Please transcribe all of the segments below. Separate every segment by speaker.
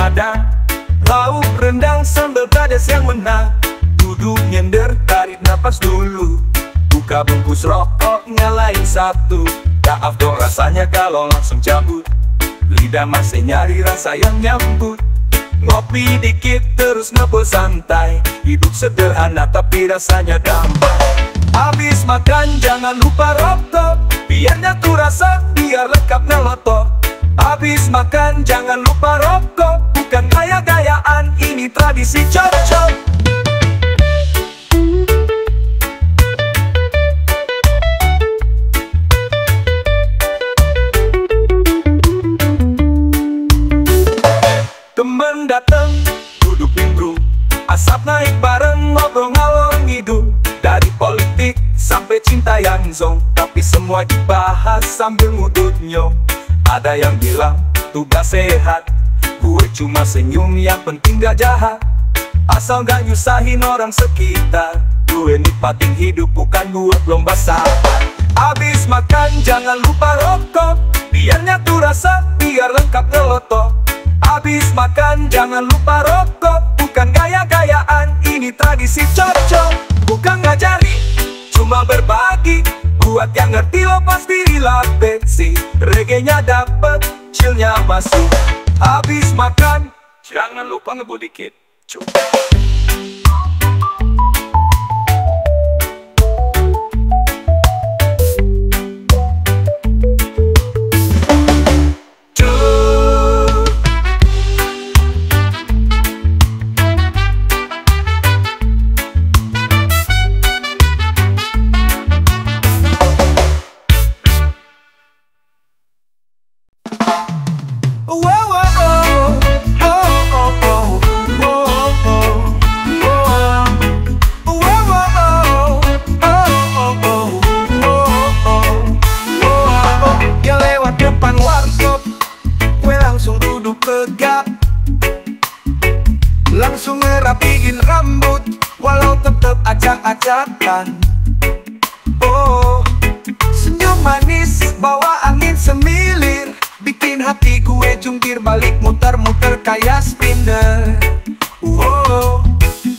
Speaker 1: Padang, lauk rendang sambal pedas yang menang. Duduk nyender, tarik napas dulu, buka bungkus rokok, nyalain satu. Tak afdol rasanya kalau langsung cabut, lidah masih nyari rasa yang nyambut. Ngopi dikit terus ngebul santai, hidup sederhana tapi rasanya damai. Habis makan jangan lupa rokok, biar nyatu rasa, biar lengkap nelotok. Habis makan jangan lupa rokok, bukan gaya-gayaan, ini tradisi cocok. Temen dateng, duduk nimbrung, asap naik bareng, ngobrol ngalor ngidul. Dari politik sampai cinta yang zong, tapi semua dibahas sambil ngudut nyong. Ada yang bilang tugas sehat, gue cuma senyum, yang penting gak jahat. Asal gak nyusahin orang sekitar, gue nikmatin hidup, bukan buat lomba sabar. Habis makan jangan lupa rokok, biar nyatu rasa, biar lengkap ngelotok. Habis makan jangan lupa rokok, bukan gaya-gayaan, ini tradisi cocok. Bukan ngajari, cuma berbagi, buat yang ngerti lo pasti relate bensin. Reggae-nya dapet, chill-nya masuk. Habis makan jangan lupa ngebul dikit, cuy.
Speaker 2: Langsung ngerapiin rambut, walau tetep acak-acakan. Oh, senyum manis, bawa angin semilir, bikin hati gue jungkir balik, muter-muter kayak spinner. Oh,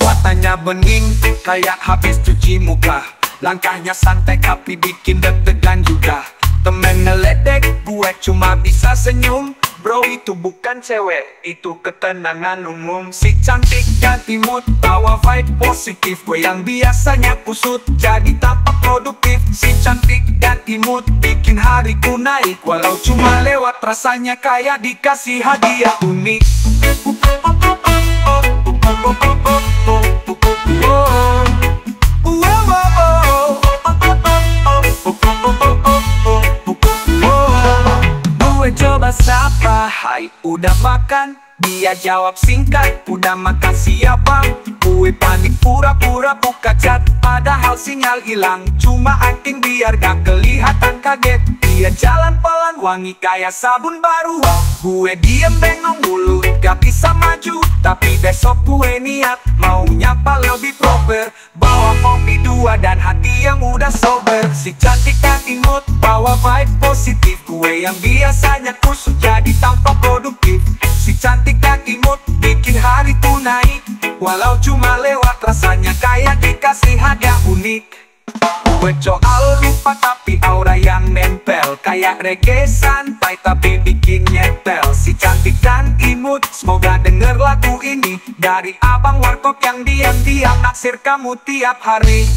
Speaker 2: matanya bening, kayak habis cuci muka. Langkahnya santai tapi bikin deg-degan juga. Temen ngeledek, gue cuma bisa senyum. Bro itu bukan cewek, itu ketenangan umum. Si cantik ganti mood, bawa vibe positif. Gue yang biasanya kusut, jadi tampak produktif. Si cantik ganti mood, bikin hariku naik. Walau cuma lewat, rasanya kayak dikasih hadiah unik. Gue coba sapa, hai udah makan? Dia jawab singkat, udah makan siapa? Gue panik pura-pura buka chat, padahal sinyal hilang. Cuma acting biar gak kelihatan kaget. Dia jalan pelan wangi kayak sabun baru. Gue diem bengong mulut, gak bisa maju. Tapi besok gue niat, mau nyapa lebih proper. Bawa kopi dua dan hati yang udah sober. Si cantik dan imut, bawa vibe positif. Gue yang biasanya kusut, jadi tampak produktif. Si cantik dan imut, bikin hariku naik. Walau cuma lewat, rasanya kayak dikasih hadiah unik. Gue soal lupa tapi aura yang nempel, kayak reggae santai tapi bikin nyetel. Si cantik dan imut, semoga denger lagu ini dari abang warkop yang diam-diam naksir kamu tiap hari.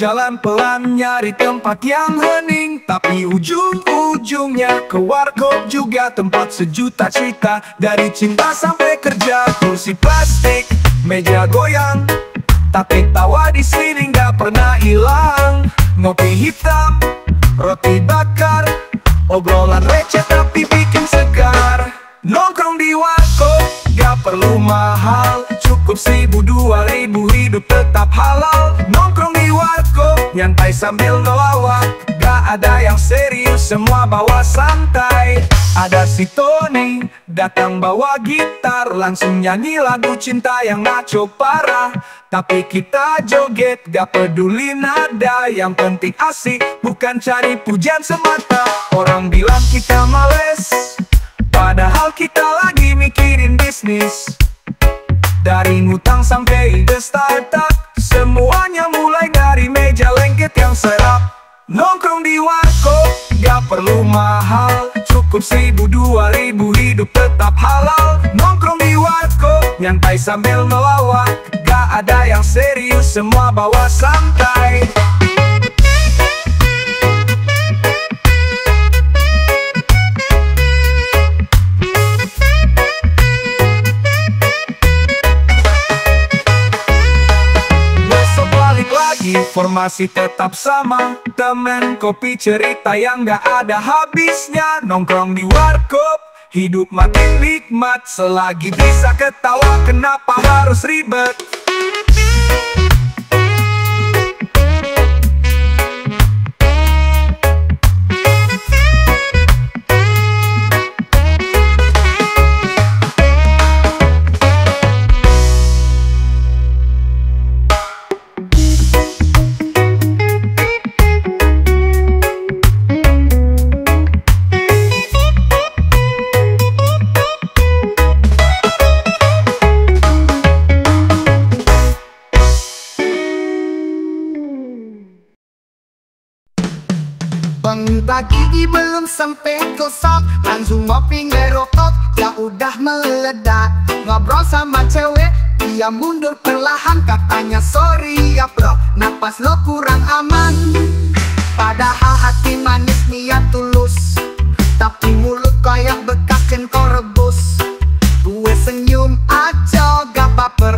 Speaker 1: jalan pelan nyari tempat yang hening, tapi ujung-ujungnya ke warkop juga tempat sejuta cerita. Dari cinta sampai kerja, kursi plastik, meja goyang, tapi tawa di sini gak pernah hilang. Ngopi hitam, roti bakar, obrolan receh tapi bikin segar. Nongkrong di warkop, gak perlu mahal, cukup 1.000-2.000, hidup tetap halal. Nongkrong di warkop, nyantai sambil ngelawak, gak ada yang serius, semua bawa santai. Ada si Tony, datang bawa gitar, langsung nyanyi lagu cinta yang ngaco parah. Tapi kita joget, gak peduli nada, yang penting asik, bukan cari pujian semata. Orang bilang kita males, padahal kita lagi mikirin bisnis. Dari ngutang sampai ide startup, semuanya mulai dari meja lengket yang serap. Nongkrong di warkop, gak perlu mahal, cukup 1.000-2.000, hidup tetap halal. Nongkrong di warkop, nyantai sambil ngelawak, gak ada yang serius, semua bawa santai. Formasi tetap sama, temen kopi cerita yang gak ada habisnya. Nongkrong di warkop, hidup makin nikmat, selagi bisa ketawa kenapa harus ribet.
Speaker 3: Pagi belum sampai kosong, langsung ngopi ngerokok, ya udah meledak. Ngobrol sama cewek, dia mundur perlahan, katanya sorry ya bro, napas lo kurang aman. Padahal hati manis niat tulus, tapi mulut kayak bekas jengkol rebus. Gue senyum aja gak baper,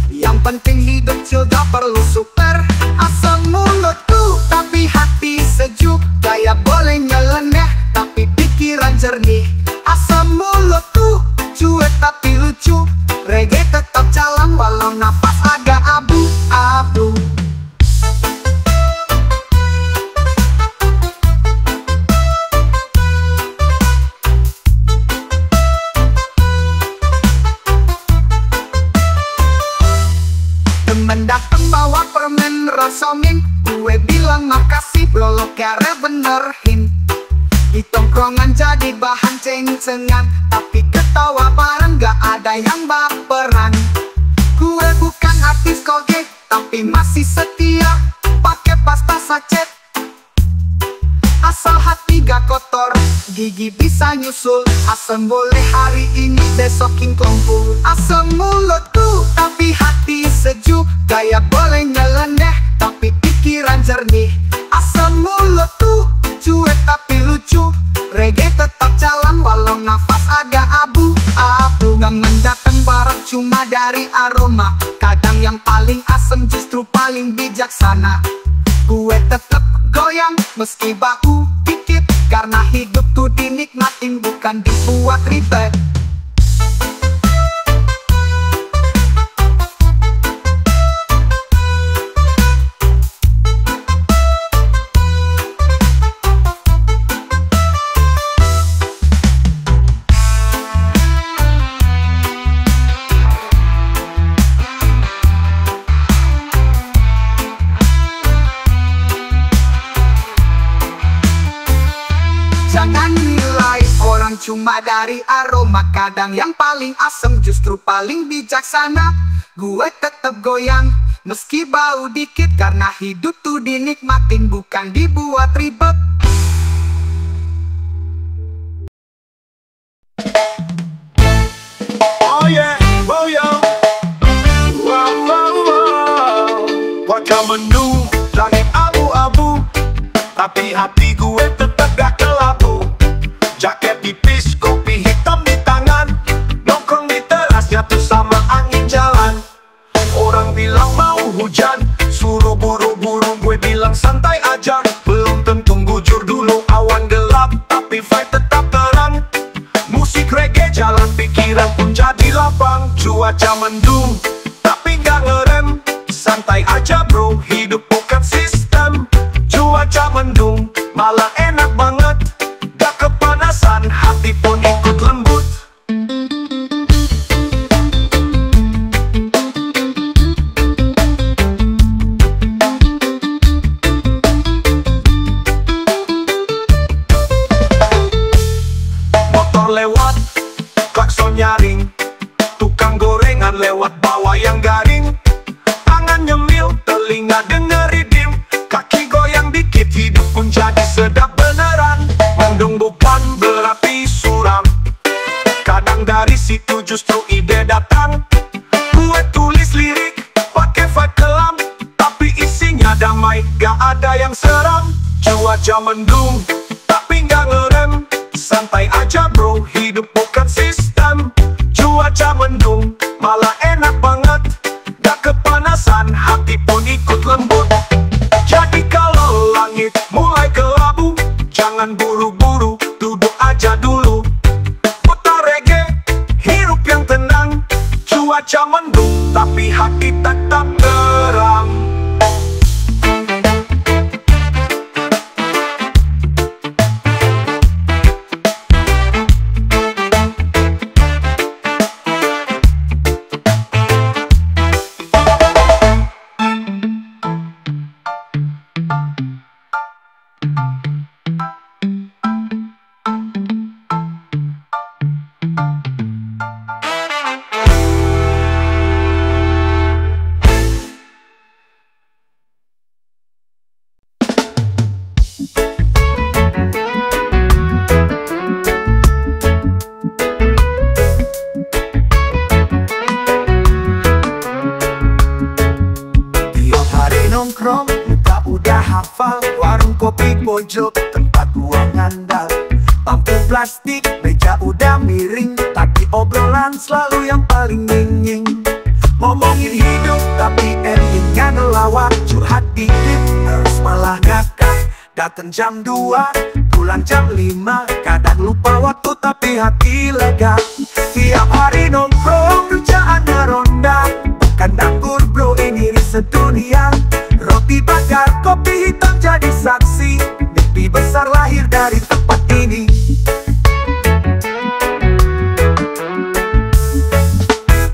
Speaker 3: yang penting hidup chill gak perlu super. Asal mulutku tapi hati sejuk, gaya boleh nyeleneh tapi pikiran jernih. Asal mulutku cuek tapi lucu, reggae tetap jalan walau napas agak abu-abu. Temen dateng bawa permen rasa mint, gue bilang makasih bro lo kere benerin. Di tongkrongan jadi bahan ceng-cengan, tapi ketawa bareng gak ada yang baperan. Gue bukan artis Colgate, tapi masih setia pakai pasta sachet. Asal hati gak kotor, gigi bisa nyusul. Asam boleh hari ini besok kingkongku. Asam mulutku tapi hati sejuk, gaya boleh nyeleneh tapi pikiran jernih. Asam mulutku cuek tapi lucu, reggae tetap jalan walau nafas agak abu-abu. Jangan datang barang cuma dari aroma, kadang yang paling asem justru paling bijaksana. Gue tetap goyang meski bau dikit, karena hidup tuh dinikmatin bukan dibuat ribet. Jangan nilai orang cuma dari aroma, kadang yang paling asem justru paling bijaksana. Gue tetap goyang meski bau dikit, karena hidup tuh dinikmatin bukan dibuat ribet.
Speaker 1: Oh yeah, wow, what can we do? tapi hati gue tetap gak kelabu. Jaket tipis, kopi hitam di tangan, nongkrong di teras jatuh sama angin jalan. Orang bilang mau hujan, suruh buru-buru, gue bilang santai aja. Belum tentu bujur dulu, awan gelap tapi vibe tetap terang. Musik reggae jalan, pikiran pun jadi lapang. Cuaca mendung tapi gak ngerem, santai aja bro, hidup bukan sistem. Cuaca mendung malah enak banget, gak kepanasan, hati pun ikut lembut. Motor lewat, klakson nyaring, tukang gorengan lewat bawah yang garing. Tangan nyemil, telinga denger ridim, kaki goyang dikit, hidup pun jadi sedap beneran. Mendung bukan berarti suram, kadang dari situ justru ide datang. Gue tulis lirik, pakai vibe kelam, tapi isinya damai, gak ada yang seram. Cuaca mendung, tapi gak ngerem, santai aja bro, hidup bukan sistem. Cuaca mendung, malah enak banget, gak kepanasan, hati pun ikut lembut. Jadi kalau langit mulai kelabu, jangan buru-buru, duduk aja dulu. Putar reggae, hirup yang tenang. Cuaca mendung, tapi hati tetap terang.
Speaker 3: Nongkrong, tak udah hafal, warung kopi pojok, tempat uang ngandal. Lampu plastik, meja udah miring, tapi obrolan selalu yang paling dingin. Ngomongin hidup, tapi endingnya ngelawak. Curhat dikit, terus malah ngakak. Dateng jam 2, pulang jam 5, kadang lupa waktu tapi hati lega. Tiap hari nongkrong, kerjaannya ronda, bukan dapur bro, ini riset dunia. Roti bakar, kopi hitam jadi saksi, mimpi besar lahir dari tempat ini.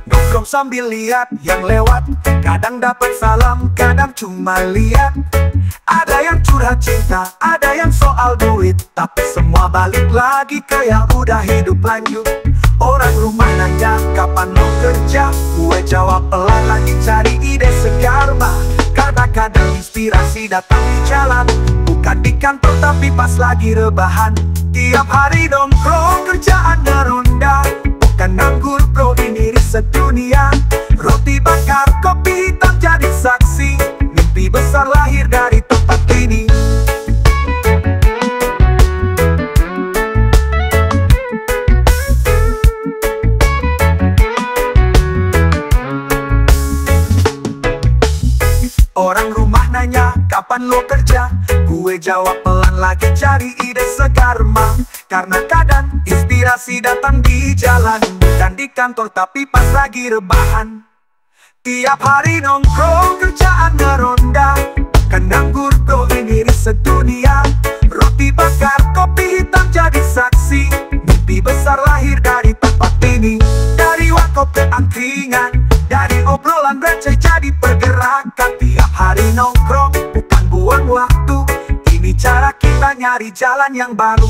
Speaker 3: Nongkrong sambil lihat yang lewat, kadang dapat salam, kadang cuma lihat. Ada yang curhat cinta, ada yang soal duit, tapi semua balik lagi ke yang udah hidup lanjut. Orang rumah nanya, kapan lo kerja? Gue jawab pelan, lagi cari ide segar mah. Karena kadang inspirasi datang di jalan, bukan di kantor tapi pas lagi rebahan. Tiap hari nongkrong, kerjaannya ronda, bukan nganggur bro, ini riset dunia. Roti bakar, kopi hitam jadi saksi, mimpi besar lahir dari tempat ini. Orang rumah nanya, kapan lo kerja? Gue jawab pelan, lagi cari ide segar mah. Karena kadang inspirasi datang di jalan, bukan di kantor tapi pas lagi rebahan. Tiap hari nongkrong, kerjaannya ronda, bukan nganggur bro, ini riset dunia. Roti bakar, kopi hitam jadi saksi, mimpi besar lahir dari tempat ini. Dari warkop ke angkringan, dari obrolan receh jadi pergerakan. Tiap hari nongkrong, bukan buang waktu, ini cara kita nyari jalan yang baru.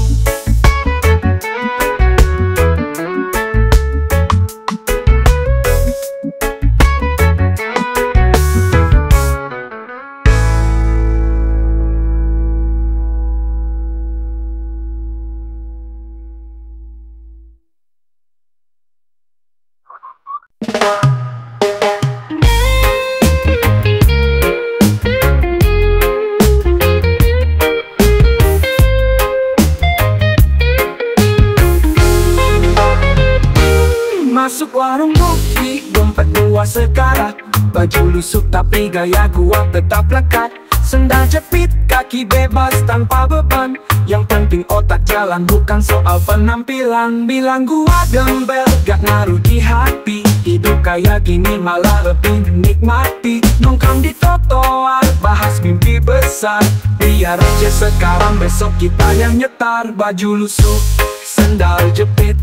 Speaker 2: masuk warung kopi, dompet gua sekarat. Baju lusuh tapi gaya gua tetap lekat. Sendal jepit, kaki bebas tanpa beban. Yang penting otak jalan, bukan soal penampilan. Bilang gua gembel, gak ngaruh di hati. Hidup kayak gini malah lebih nikmati. Nongkrong di trotoar, bahas mimpi besar. Biar aja sekarang, besok kita yang nyetar. Baju lusuh, sendal jepit,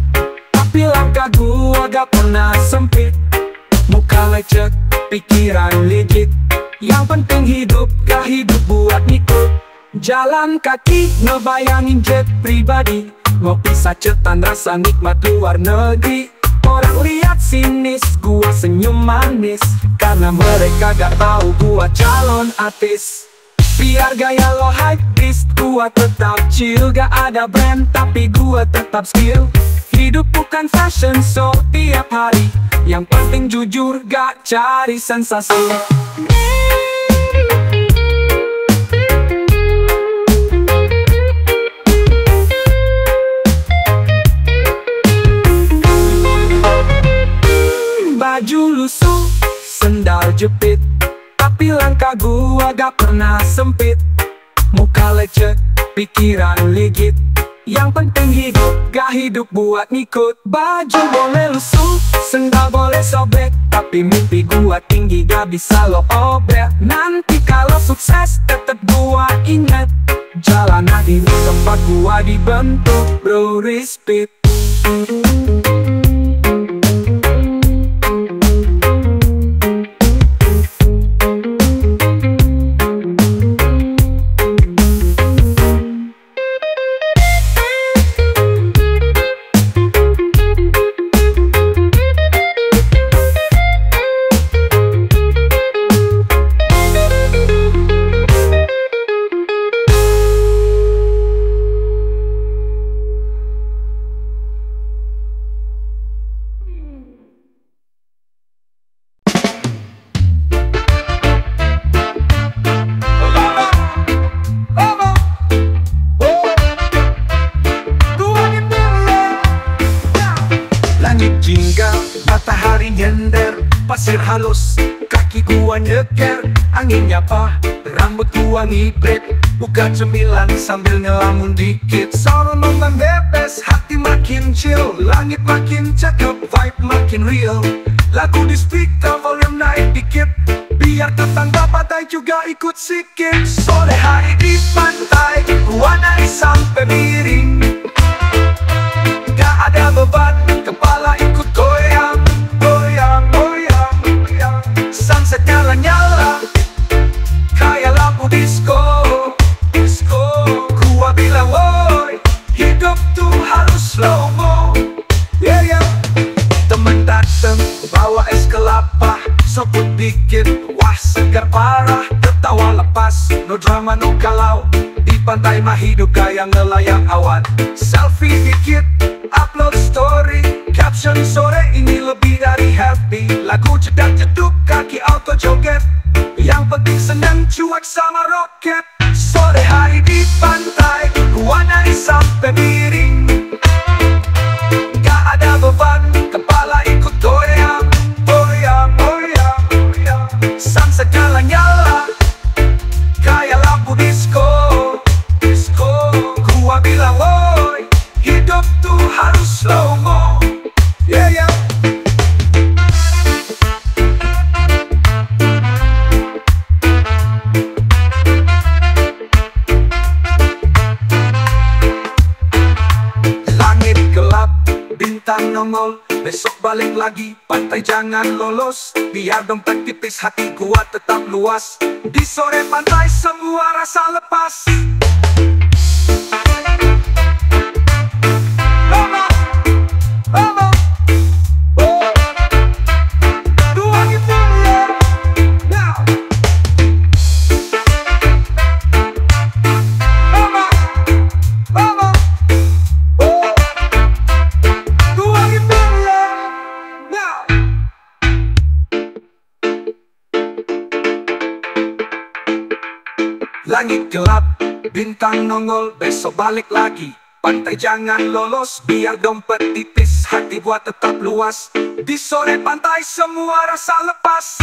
Speaker 2: tapi langkah gua gak pernah sempit. Muka lecek, pikiran legit. Yang penting hidup, gak hidup buat ngikut. Jalan kaki, ngebayangin jet pribadi. Ngopi sacetan, rasa nikmat luar negeri. Orang lihat sinis, gua senyum manis. Karena mereka gak tahu gua calon artis. Biar gaya lo hype beast, gua tetap chill. Gak ada brand, tapi gua tetap skill. Hidup bukan fashion show tiap hari. Yang penting jujur, gak cari sensasi. Baju lusuh, sendal jepit, tapi langkah gua gak pernah sempit. Muka lecek, pikiran ligit. Yang penting hidup, gak hidup buat ngikut. Baju boleh lusuh, sendal boleh sobek, tapi mimpi gua tinggi gak bisa lo obrak. Nanti kalau sukses tetep gua inget. Jalanan ini tempat gua dibentuk, bro, respect.
Speaker 1: Matahari nyender, pasir halus, kaki gua nyeker, angin nyapa, rambut gua ngibrit. Buka cemilan sambil ngelamun dikit. Soro nonton bebes, hati makin chill. Langit makin cakep, vibe makin real. Lagu di speaker, volume naik dikit. Biar tetangga pantai juga ikut sikit. Sore hari di pantai, gua naik sampai miring. Gak ada beban, kepala ikut goyang. Goyang, goyang, goyang. Sunset nyala-nyala, kayak lampu disco. Disco, gua bilang woi, hidup tuh harus slow-mo. Yeah, yeah. Temen dateng, bawa es kelapa, soput dikit, wah segar parah. Tertawa lepas, no drama no galau. Di pantai mah hidup kayak ngelayang awan. Selfie dikit, upload story, caption sore ini lebih dari happy. Lagu cedak jeduk, kaki auto joget. Yang penting senang cuek sama roket. Sore hari di pantai, gua naik sampai miring. Gak ada beban, kepala ikut goyang. Goyang, goyang, goyang. Sunset nyala-nyala, kayak lampu disco. Disco, gua bilang woi, hidup tuh harus slow-mo. Yeah, yeah. Langit gelap, bintang nongol. Besok balik lagi, pantai jangan lolos. Biar dompet tipis, hati gua tetap luas. Di sore pantai semua rasa lepas. Langit gelap, bintang nongol. Besok balik lagi, Pantai jangan lolos, biar dompet tipis, hati buat tetap luas. Di sore pantai semua rasa lepas.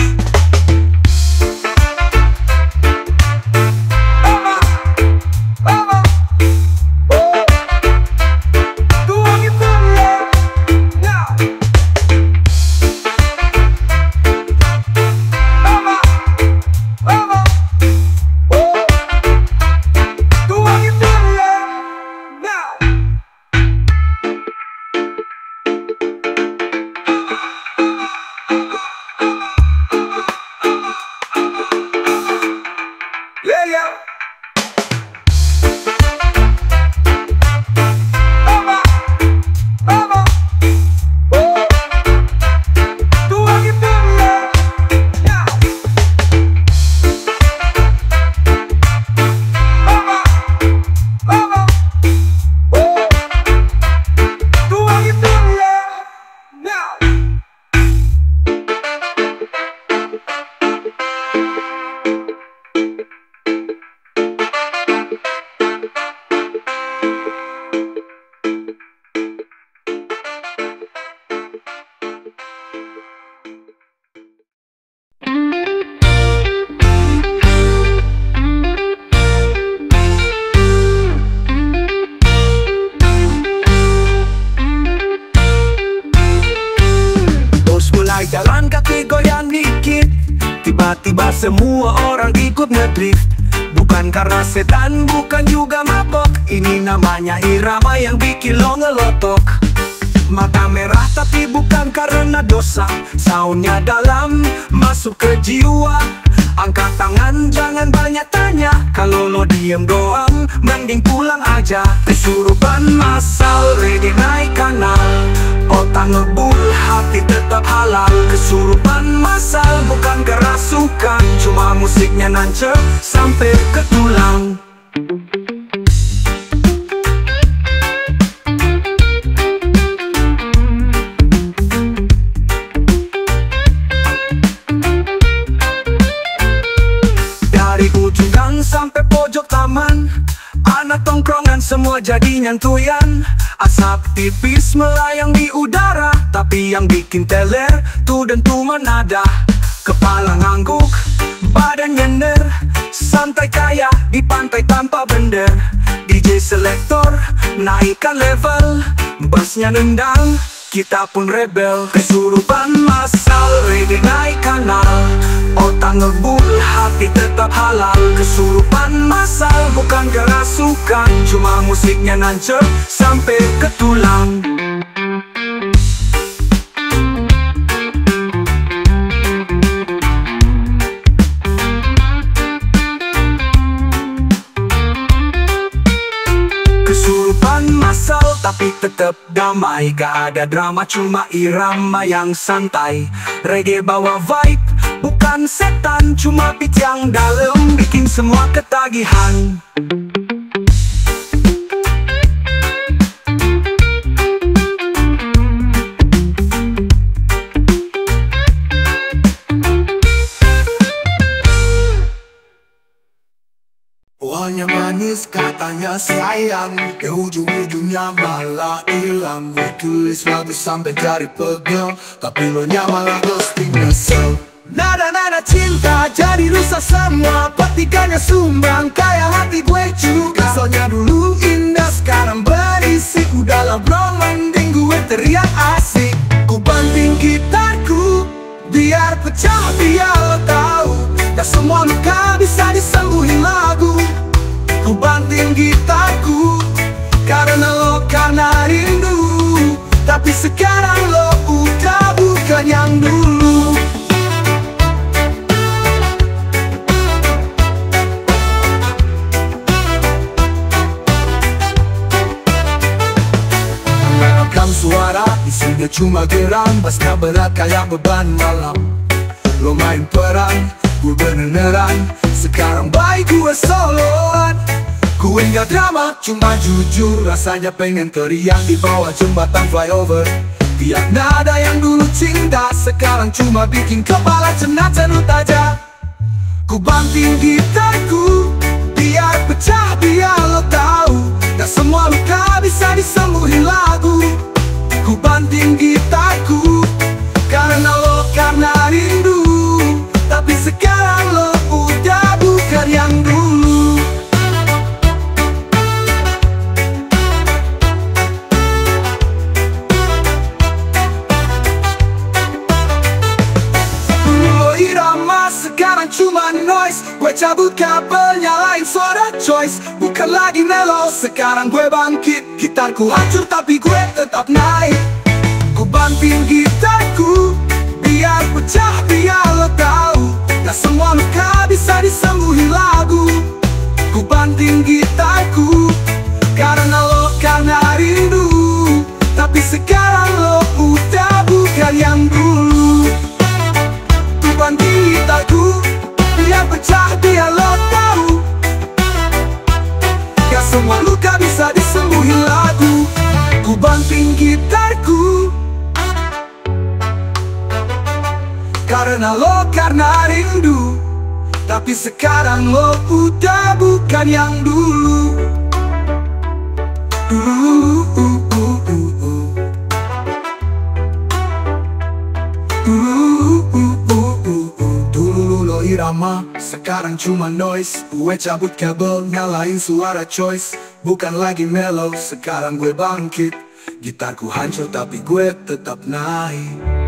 Speaker 1: Jalan kaki goyang dikit, tiba-tiba semua orang ikut ngedrift. Bukan karena setan, bukan juga mabok, ini namanya irama yang bikin lo ngelotok. Mata merah tapi bukan karena dosa, soundnya dalam, masuk ke jiwa. Angkat tangan, jangan banyak tanya, kalau lo diem doang, mending pulang aja. Kesurupan masal, reggae naik kanal, otak ngebul, hati tetap halal. Kesurupan masal, bukan kerasukan, cuma musiknya nancep sampai ke tulang. Dari ujung gang sampai pojok taman, anak tongkrongan semua jadi nyantuyan. Asap tipis melayang di udara, tapi yang bikin teler tuh dentuman nada. Kepala ngangguk, badan nyender, santai kayak di pantai tanpa bender. DJ selektor naikkan level, bassnya nendang, kita pun rebel. Kesurupan masal, reggae naik kanal, otak ngebul, hati tetap halal. Kesurupan masal, bukan kerasukan, cuma musiknya nancep sampai ke tulang. Kesurupan masal tapi tetap damai, gak ada drama, cuma irama yang santai. Reggae bawa vibe, bukan setan, cuma beat yang dalam, bikin semua ketagihan.
Speaker 4: Awalnya manis katanya sayang, ke ujung-ujungnya malah hilang. Gue tulis lagu sampai jari pegel, tapi lo nya malah ghosting nyesel. Nada-nada cinta jadi rusak semua, petikannya sumbang kayak hati gue juga. Soalnya dulu indah sekarang berisik, udahlah bro mending gue teriak asik. Ku banting gitarku biar pecah, biar lo tahu, tak semua luka bisa disembuhin lagu. Ku banting gitarku karena lo, karena rindu, tapi sekarang lo udah bukan yang dulu. Merekam suara, isinya cuma geram, bassnya berat kayak beban malam. Lo main peran, gue beneran, sekarang baik gue soloan. Gue nggak drama, cuma jujur, rasanya pengen teriak di bawah jembatan flyover. Tiap nada yang dulu cinta, sekarang cuma bikin kepala cenut aja. Ku banting gitarku biar pecah, biar lo tahu, tak semua luka bisa
Speaker 3: choice, bukan lagi mellow. Sekarang gue bangkit, gitarku hancur tapi gue tetap naik. Ku banting gitarku, biar pecah, biar lo tahu, gak semua luka bisa disembuhin lagu. Ku banting gitarku, karena lo, karena rindu. Tapi sekarang lo udah bukan yang dulu. Ku banting gitarku, biar pecah, biar lo tahu, gak semua luka bisa disembuhin lagu. Ku banting gitarku, karena lo, karena rindu. Tapi sekarang lo udah bukan yang dulu. Dulu lo irama, sekarang cuma noise. Gue cabut kabel, nyalain suara choice. Bukan lagi mellow, sekarang gue bangkit. Gitarku hancur tapi gue tetap naik.